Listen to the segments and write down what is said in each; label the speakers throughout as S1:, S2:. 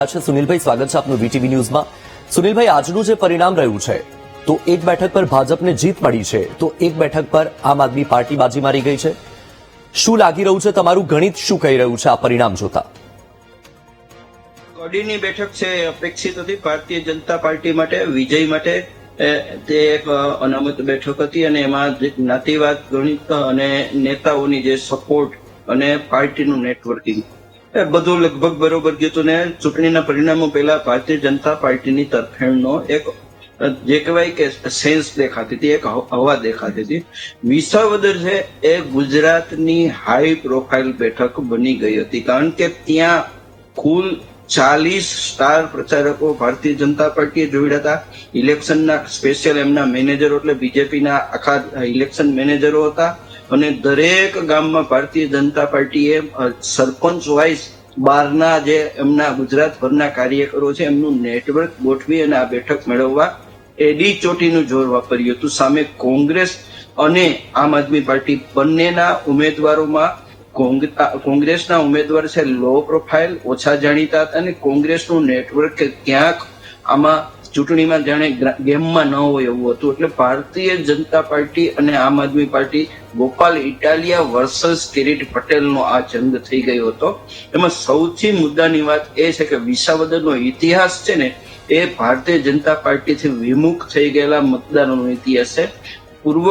S1: સુનિલભાઈ, સ્વાગત છે આપનું વીટીવી ન્યૂઝમાં। સુનિલભાઈ, આજનું જે પરિણામ રહ્યું છે તો એક બેઠક પર ભાજપને જીત મળી છે, તો એક બેઠક પર આમ આદમી પાર્ટી બાજી મારી ગઈ છે। શું લાગી રહ્યું છે, તમારું ગણિત શું કહી રહ્યું છે આ પરિણામ જોતા?
S2: કડીની બેઠક છે અપેક્ષિત હતી ભારતીય જનતા પાર્ટી માટે વિજય માટે। તે એક અનામત બેઠક હતી અને એમાં જ્ઞાતિવાદ ગણિત અને નેતાઓની જે સપોર્ટ અને પાર્ટીનું નેટવર્કિંગ એ બધું લગભગ બરોબર ગયું હતું ને ચૂંટણીના પરિણામો પહેલા ભારતીય જનતા પાર્ટીની તરફેણનો એક જે કહેવાય કે સેન્સ દેખાતી હતી, એક હવા દેખાતી હતી। વિસાવદર છે એ ગુજરાતની હાઈ પ્રોફાઇલ બેઠક બની ગઈ હતી, કારણ કે ત્યાં કુલ 40 સ્ટાર પ્રચારકો ભારતીય જનતા પાર્ટીએ જોડ્યા હતા। ઇલેક્શનના સ્પેશિયલ એમના મેનેજરો એટલે બીજેપીના આખા ઇલેક્શન મેનેજરો હતા અને દરેક ગામમાં ભારતીય જનતા પાર્ટીએ સરપંચ વાઇઝ બહારના જે એમના ગુજરાતભરના કાર્યકરો છે એમનું નેટવર્ક ગોઠવી અને આ બેઠક મેળવવા એડી ચોટીનું જોર વાપર્યું હતું। સામે કોંગ્રેસ અને આમ આદમી પાર્ટી બંનેના ઉમેદવારોમાં કોંગ્રેસના ઉમેદવાર છે લો પ્રોફાઇલ, ઓછા જાણીતા હતા અને કોંગ્રેસનું નેટવર્ક ક્યાંક આમાં ચૂંટણીમાં જાણે ગેમમાં ન હોય એવું હતું। એટલે ભારતીય જનતા પાર્ટી અને આમ આદમી પાર્ટી ગોપાલ ઇટાલિયા વર્સસ કિરીટ પટેલનો આ જંગ થઈ ગયો હતો। એમાં સૌથી મુદ્દાની વાત એ છે કે વિસાવદરનો ઇતિહાસ છે ને એ ભારતીય જનતા પાર્ટીથી વિમુખ થઈ ગયેલા મતદારોનો ઇતિહાસ છે। પૂર્વ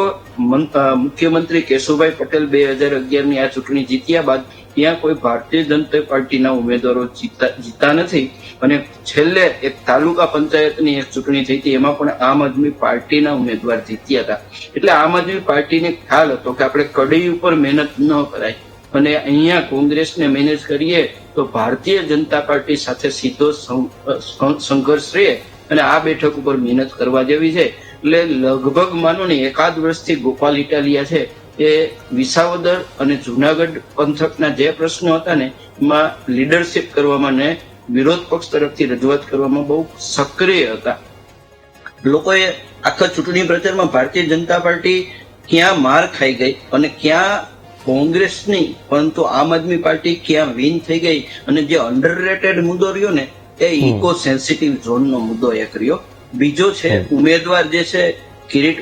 S2: મુખ્યમંત્રી કેશુભાઈ પટેલ 2011ની આ ચૂંટણી જીત્યા બાદ ત્યાં કોઈ ભારતીય જનતા પાર્ટીના ઉમેદવારો જીતા નથી અને છેલ્લે એક તાલુકા પંચાયતની એક ચૂંટણી થઈ હતી, એમાં પણ આમ આદમી પાર્ટીના ઉમેદવાર જીત્યા હતા। એટલે આમ આદમી પાર્ટીને ખ્યાલ હતો કે આપણે કડી ઉપર મહેનત ન કરાય અને અહીંયા કોંગ્રેસને મેનેજ કરીએ તો ભારતીય જનતા પાર્ટી સાથે સીધો સંઘર્ષ રહે અને આ બેઠક ઉપર મહેનત કરવા જેવી છે। એટલે લગભગ માનો ને એકાદ વર્ષથી ગોપાલ ઇટાલિયા છે એ વિસાવદર અને જુનાગઢ પંથકના જે પ્રશ્નો હતા ને એમાં લીડરશીપ કરવામાં ને વિરોધ પક્ષ તરફથી રજૂઆત કરવામાં બહુ સક્રિય હતા। લોકોએ આખા ચૂંટણી પ્રચારમાં ભારતીય જનતા પાર્ટી ક્યાં માર ખાઈ ગઈ અને ક્યાં કોંગ્રેસ નહીં પરંતુ આમ આદમી પાર્ટી ક્યાં વિન થઈ ગઈ અને જે અંડરરેટેડ મુદ્દો રહ્યો ને એ ઇકો સેન્સિટિવ ઝોનનો મુદ્દો એક રહ્યો। બીજો છે ઉમેદવાર જે છે કિરીટ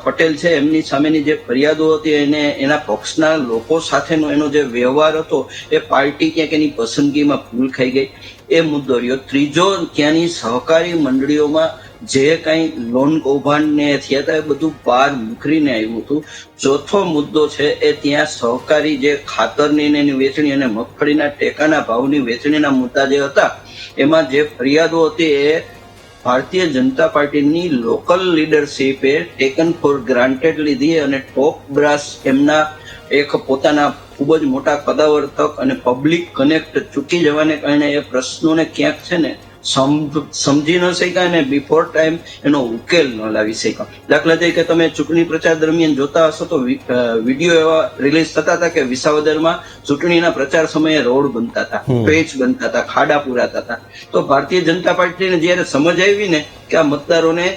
S2: પટેલ છે એમની સામેની જે ફરિયાદો હતી એને એના પક્ષના લોકો સાથેનો એનો જે વ્યવહાર હતો એ પાર્ટી ક્યાંક એની પસંદગીમાં ભૂલ ખાઈ ગઈ એ મુદ્દો રહ્યો। ત્રીજો ત્યાંની સહકારી મંડળીઓમાં જે કઈ લોન કૌભાંડ ને થયા હતા એ બધું બહાર મુખરીને આવ્યું હતું। ચોથો મુદ્દો છે એ ત્યાં સહકારી જે ખાતરની એની વેચણી અને મગફળીના ટેકાના ભાવની વેચણીના મુદ્દા જે હતા એમાં જે ફરિયાદો હતી એ ભારતીય જનતા પાર્ટીની લોકલ લીડરશીપે ટેકન ફોર ગ્રાન્ટેડ લીધી અને ટોપ બ્રાસ એમના એક પોતાના ખૂબ જ મોટા પદાવર્તક અને પબ્લિક કનેક્ટ ચૂકી જવાને કારણે એ પ્રશ્નોને ક્યાંક છે ને સમજી ન શક્યા અને બિફોર ટાઈમ એનો ઉકેલ ન લાવી શક્યા। દાખલા તરીકે તમે ચૂંટણી પ્રચાર દરમિયાન જોતા હશો તો વિડીયો એવા રિલીઝ થતા હતા કે વિસાવદરમાં ચૂંટણીના પ્રચાર સમયે રોડ બનતા હતા, પેચ બનતા હતા, ખાડા પુરાતા હતા। તો ભારતીય જનતા પાર્ટીને જયારે સમજ આવી ને કે આ મતદારોને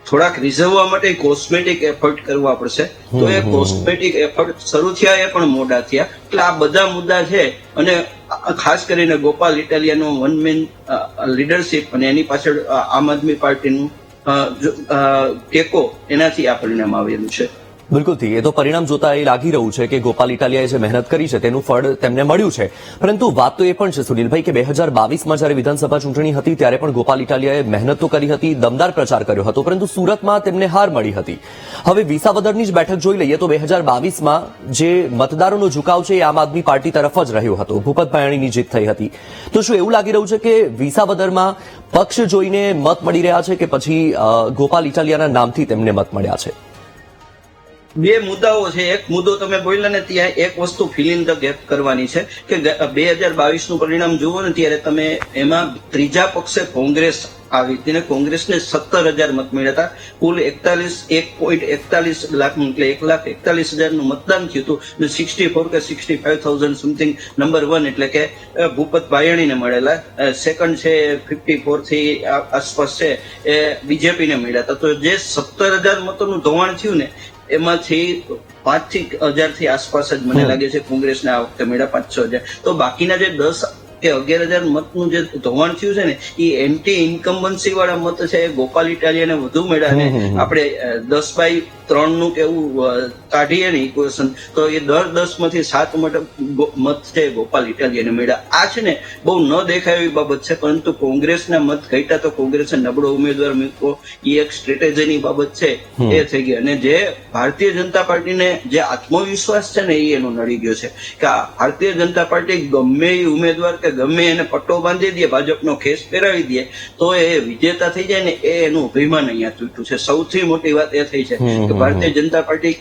S2: થોડાક રીઝવવા માટે કોસ્મેટિક એફર્ટ કરવા પડશે તો એ કોસ્મેટિક એફર્ટ શરૂ થયા એ પણ મોડા થયા। એટલે આ બધા મુદ્દા છે અને ખાસ કરીને ગોપાલ ઇટાલિયાનો વન મેન લીડરશીપ અને એની પાછળ આમ આદમી પાર્ટીનું ટેકો એનાથી આ પરિણામ આવેલું છે।
S1: બિલકુલથી એ તો પરિણામ જોતા એ લાગી રહ્યું છે કે ગોપાલ ઇટાલિયાએ જે મહેનત કરી છે તેનું ફળ તેમને મળ્યું છે। પરંતુ વાત તો એ પણ છે સુનિલભાઈ કે 2022માં જયારે વિધાનસભા ચૂંટણી હતી ત્યારે પણ ગોપાલ ઇટાલિયાએ મહેનત તો કરી હતી, દમદાર પ્રચાર કર્યો હતો, પરંતુ સુરતમાં તેમને હાર મળી હતી। હવે વિસાવદરની જ બેઠક જોઈ લઈએ તો 2022માં જે મતદારોનો ઝુકાવ છે એ આમ આદમી પાર્ટી તરફ જ રહ્યો હતો, ભૂપત ભાયાણીની જીત થઈ હતી। તો શું એવું લાગી રહ્યું છે કે વિસાવદરમાં પક્ષ જોઈને મત મળી રહ્યા છે કે પછી ગોપાલ ઇટાલિયાના નામથી તેમને મત મળ્યા છે?
S2: બે મુદ્દાઓ છે। એક મુદ્દો તમે બોલ્યા ને ત્યાં એક વસ્તુ ફિલ ઇન ધ ગેપ કરવાની છે કે 2022નું પરિણામ જુઓ ને ત્યારે તમે એમાં ત્રીજા પક્ષે કોંગ્રેસ આવી હતી ને કોંગ્રેસને 17,000 મત મળ્યા હતા। કુલ 1.41 લાખ એટલે 1,41,000નું મતદાન થયું હતું ને 64 કે 65,000 સમથિંગ નંબર 1 એટલે કે ભૂપત ભાયાણીને મળેલા। સેકન્ડ છે 54 થી આસપાસ છે એ બીજેપીને મળ્યા હતા। તો જે 17,000 મતોનું ધોવાણ થયું ને એમાંથી 5,000 થી આસપાસ જ મને લાગે છે કોંગ્રેસને આ વખતે મળ્યા 5-6 હજાર। તો બાકીના જે 10 કે 11,000 મતનું જે ધોવાણ થયું છે ને એ એન્ટી ઇન્કમ્બન્સી વાળા મત છે એ ગોપાલ ઇટાલિયાને વધુ મળ્યા ને આપણે 10/3 નું કેવું કાઢીએ ને ઇક્વેશન તો એ 10 માંથી 7 મત છે ગોપાલ ઇટાલિયાને મળ્યા. આ છે ને બહુ ન દેખાય એવી બાબત છે, પરંતુ કોંગ્રેસના મત ઘટ્યા તો કોંગ્રેસે નબળો ઉમેદવાર મૂક્યો એ એક સ્ટ્રેટેજીની બાબત છે એ થઈ ગઈ. અને જે ભારતીય જનતા પાર્ટીને જે આત્મવિશ્વાસ છે ને એ એનો નડી ગયો છે કે ભારતીય જનતા પાર્ટી ગમે એ ઉમેદવાર કે ગમે એને પટ્ટો બાંધી દે, ભાજપનો ખેસ પહેરાવી દે તો એ વિજેતા થઈ જાય ને એ એનું અભિમાન અહીંયા તૂટ્યું છે. સૌથી મોટી વાત એ થઈ છે કે ભારતીય જનતા પાર્ટી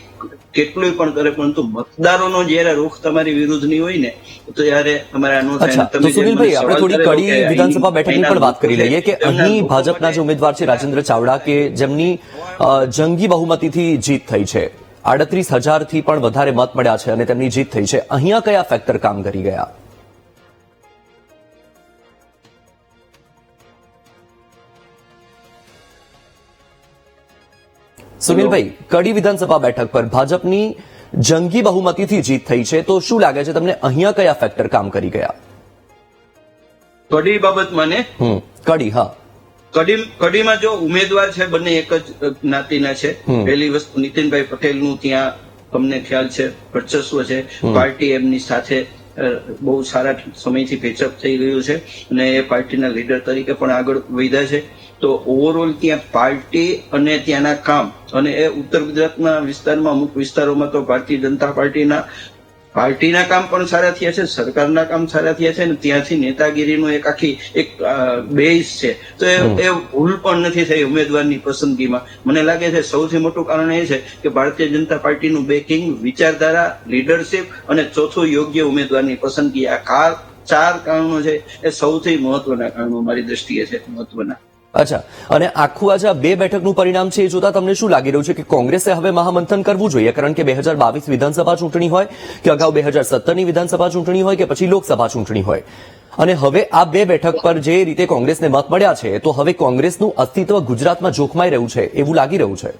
S2: કેટલું પણ કરે પરંતુ મતદારોનો જયારે રૂખ તમારી વિરુદ્ધની હોય ને તો ત્યારે તમારે આનો
S1: અચ્છા, તો સુનિલભાઈ આપણે થોડી કડી વિધાનસભા બેઠકની પણ વાત કરી લઈએ કે અહીં ભાજપના જે ઉમેદવાર છે રાજેન્દ્ર ચાવડા કે જેમની જંગી બહુમતીથી જીત થઈ છે, 38,000 થી પણ વધારે મત મળ્યા છે અને તેમની જીત થઈ છે, અહીંયા કયા ફેક્ટર કામ કરી ગયા? સુનિલભાઈ, કડી વિધાનસભા બેઠક પર ભાજપની જંગી બહુમતીથી જીત થઈ છે, તો શું લાગે છે તમને અહીંયા કયા ફેક્ટર કામ કરી ગયા?
S2: કડી બાબતમાં ને
S1: કડી, હા,
S2: કડીમાં જો ઉમેદવાર છે બંને એક જ જ્ઞાતિના છે. પહેલી વસ્તુ નીતિનભાઈ પટેલનું ત્યાં તમને ખ્યાલ છે વર્ચસ્વ છે, પાર્ટી એમની સાથે બહુ સારા સમયથી પેચઅપ થઈ રહ્યું છે અને એ પાર્ટીના લીડર તરીકે પણ આગળ વધ્યા છે. તો ઓવરઓલ ત્યાં પાર્ટી અને ત્યાંના કામ અને એ ઉત્તર ગુજરાતના વિસ્તારમાં અમુક વિસ્તારોમાં તો ભારતીય જનતા પાર્ટીના કામ પણ સારા થયા છે, સરકારના કામ સારા થયા છે અને ત્યાંથી નેતાગીરીનું એક આખી એક બેઝ છે. તો એ ભૂલ પણ નથી થઈ ઉમેદવારની પસંદગીમાં. મને લાગે છે સૌથી મોટું કારણ એ છે કે ભારતીય જનતા પાર્ટીનું બેકિંગ, વિચારધારા, લીડરશીપ અને ચોથું યોગ્ય ઉમેદવારની પસંદગી. આ 4 કારણો છે એ સૌથી મહત્વના કારણો મારી દ્રષ્ટિએ છે મહત્વના.
S1: અચ્છા, અને આખું આજે 2 બેઠકનું પરિણામ છે એ જોતા તમને શું લાગી રહ્યું છે કે કોંગ્રેસે હવે મહામંથન કરવું જોઈએ? કારણ કે 2022 વિધાનસભા ચૂંટણી હોય કે અગાઉ 2017ની વિધાનસભા ચૂંટણી હોય કે પછી લોકસભા ચૂંટણી હોય, અને હવે આ 2 બેઠક પર જે રીતે કોંગ્રેસને મત મળ્યા છે તો હવે કોંગ્રેસનું અસ્તિત્વ ગુજરાતમાં જોખમાઈ રહ્યું છે એવું લાગી રહ્યું છે.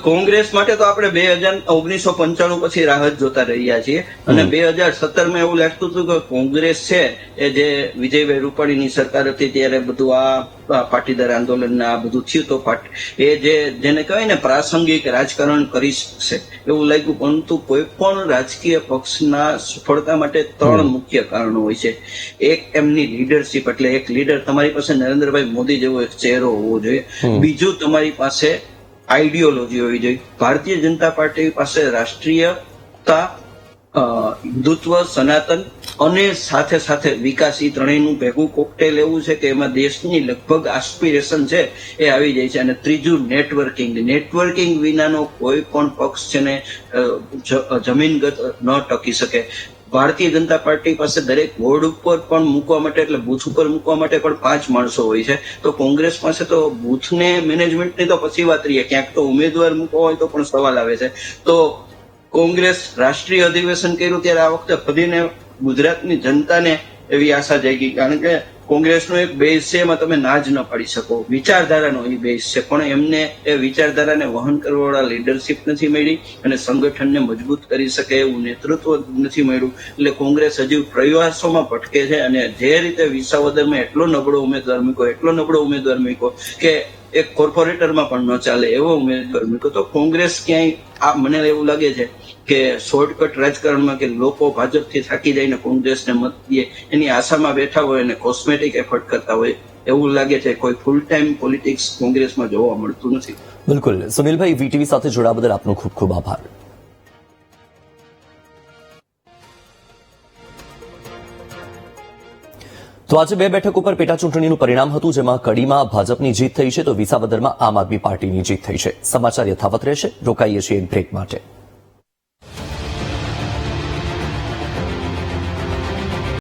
S2: કોંગ્રેસ માટે તો આપણે 1995 પછી રાહ જ જોતા રહ્યા છીએ અને 2017માં એવું લાગતું હતું કે કોંગ્રેસ છે એ જે વિજયભાઈ રૂપાણીની સરકાર હતી ત્યારે બધું આ પાટીદાર આંદોલન આ બધું થયું તો એ જેને કહેવાય ને પ્રાસંગિક રાજકારણ કરી શકશે એવું લાગ્યું. પરંતુ કોઈ પણ રાજકીય પક્ષના સફળતા માટે 3 મુખ્ય કારણો હોય છે. એક એમની લીડરશીપ, એટલે એક લીડર તમારી પાસે નરેન્દ્રભાઈ મોદી જેવો એક ચહેરો હોવો જોઈએ. બીજું તમારી પાસે આઈડિયોલોજી હોવી જોઈએ. ભારતીય જનતા પાર્ટી પાસે રાષ્ટ્રીયતા, હિન્દુત્વ, સનાતન અને સાથે સાથે વિકાસ એ ત્રણેયનું ભેગું કોકટેલ એવું છે કે એમાં દેશની લગભગ આસ્પિરેશન છે એ આવી જાય છે. અને ત્રીજું નેટવર્કિંગ વિનાનો કોઈ પણ પક્ષ છે ને જમીનગત ન ટકી શકે. ભારતીય જનતા પાર્ટી પાસે દરેક વોર્ડ ઉપર પણ મૂકવા માટે એટલે બૂથ ઉપર મૂકવા માટે પણ 5 માણસો હોય છે. તો કોંગ્રેસ પાસે તો બૂથને મેનેજમેન્ટની તો પછી વાત રહીએ, ક્યાંક તો ઉમેદવાર મૂકવો હોય તો પણ સવાલ આવે છે. તો કોંગ્રેસ રાષ્ટ્રીય અધિવેશન કર્યું ત્યારે આ વખતે ફરીને ગુજરાતની જનતાને એવી આશા જાગી, કારણ કે કોંગ્રેસનો એક બેઝ છે એમાં તમે ના જ ન પાડી શકો. વિચારધારાનો એ બેઝ છે પણ એમને એ વિચારધારાને વહન કરવાવાળા લીડરશીપ નથી મળી અને સંગઠનને મજબૂત કરી શકે એવું નેતૃત્વ નથી મળ્યું. એટલે કોંગ્રેસ હજી પ્રયાસોમાં ભટકે છે અને જે રીતે વિસાવદરમાં એટલો નબળો ઉમેદવાર મૂક્યો કે એક કોર્પોરેટરમાં પણ ન ચાલે એવો ઉમેદવાર મૂક્યો. તો કોંગ્રેસ ક્યાંય મને એવું લાગે છે કે શોર્ટકટ રાજકારણમાં કે લોકો ભાજપથી થાકી જઈને કોંગ્રેસને મત દે એની આશામાં બેઠા હોય અને કોસ્મેટિક એફર્ટ કરતા હોય એવું લાગે છે. કોઈ ફૂલ ટાઈમ પોલિટિક્સ કોંગ્રેસમાં જોવા મળતું નથી.
S1: બિલકુલ. સુનિલભાઈ, વીટીવી સાથે જોડાવા બદલ આપનો ખૂબ ખૂબ આભાર. તો આજે 2 બેઠક ઉપર પેટા ચૂંટણીનું પરિણામ હતું, જેમાં કડીમાં ભાજપની જીત થઈ છે તો વિસાવદરમાં આમ આદમી પાર્ટીની જીત થઈ છે. સમાચાર યથાવત રહેશે. રોકાઈએ છીએ એક બ્રેક માટે.